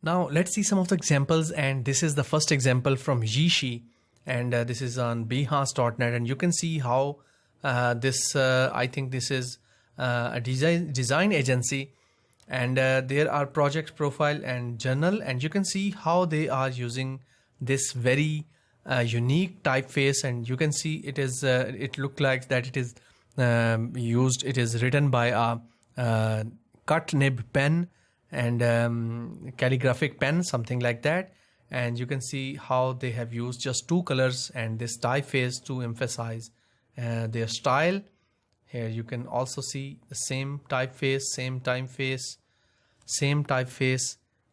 Now let's see some of the examples, and this is the first example from Yishi, and this is on behance.net, and you can see how I think this is a design agency, and there are project profile and journal, and you can see how they are using this very unique typeface, and you can see it is it look like that it is it is written by a cut nib pen and calligraphic pen, something like that. And you can see how they have used just two colors and this typeface to emphasize their style. Here you can also see the same typeface,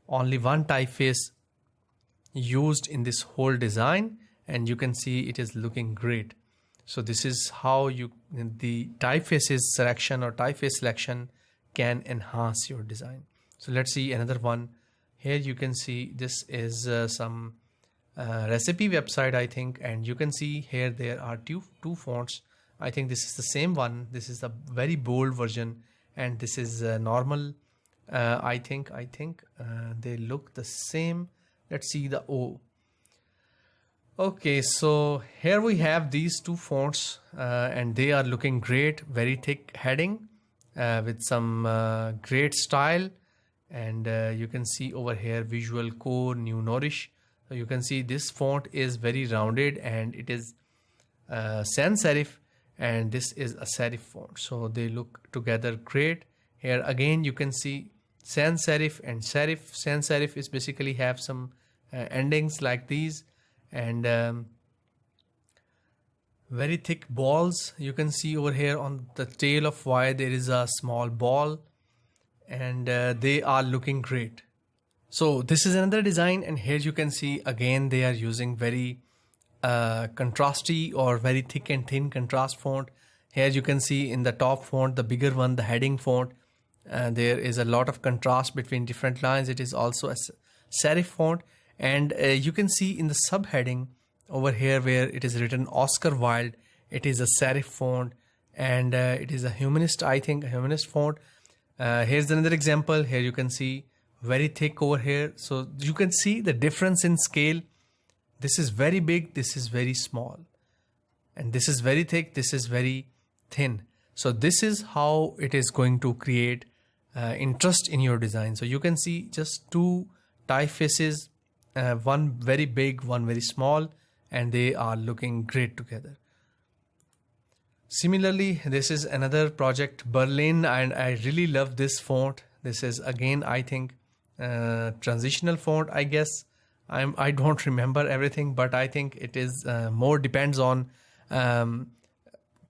only one typeface used in this whole design, and you can see it is looking great. So this is how the typefaces selection or typeface selection can enhance your design. So let's see another one. Here you can see this is some recipe website, I think, and you can see here there are two fonts. I think this is the same one. This is a very bold version, and this is normal. I think they look the same. Let's see the O. Okay, so here we have these two fonts, and they are looking great. Very thick heading with some great style. And you can see over here Visual Core New Nourish. So you can see this font is very rounded, and it is sans-serif, and this is a serif font. So they look together great. Here again you can see sans-serif and serif. Sans-serif is basically have some endings like these, and very thick balls. You can see over here on the tail of Y there is a small ball, and they are looking great. So this is another design, and here you can see again they are using very contrasty or very thick and thin contrast font. Here you can see in the top font, the bigger one, the heading font, there is a lot of contrast between different lines. It is also a serif font, and you can see in the subheading over here where it is written Oscar Wilde, it is a serif font, and it is a humanist, I think, a humanist font. Here's another example. Here you can see very thick over here. So you can see the difference in scale. This is very big, this is very small, and this is very thick, this is very thin. So this is how it is going to create interest in your design. So you can see just two typefaces, one very big, one very small, and they are looking great together. Similarly, this is another project, Berlin, and I really love this font. This is again, I think, transitional font, I guess. I don't remember everything, but I think it is more depends on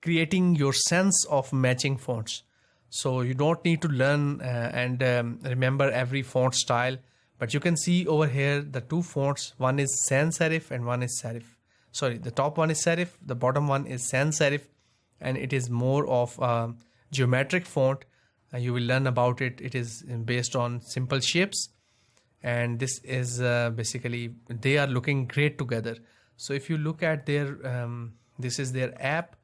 creating your sense of matching fonts. So you don't need to learn and remember every font style, but you can see over here the two fonts, one is sans-serif and one is serif. Sorry, the top one is serif, the bottom one is sans-serif, and it is more of a geometric font. You will learn about it. It is based on simple shapes, and this is basically they are looking great together. So if you look at their this is their app,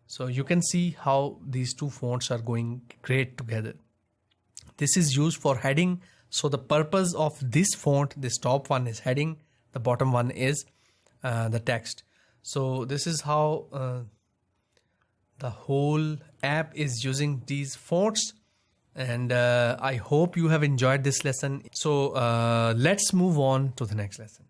so you can see how these two fonts are going great together. This is used for heading. So the purpose of this font, this top one is heading, the bottom one is the text. So this is how the whole app is using these fonts, and I hope you have enjoyed this lesson. So let's move on to the next lesson.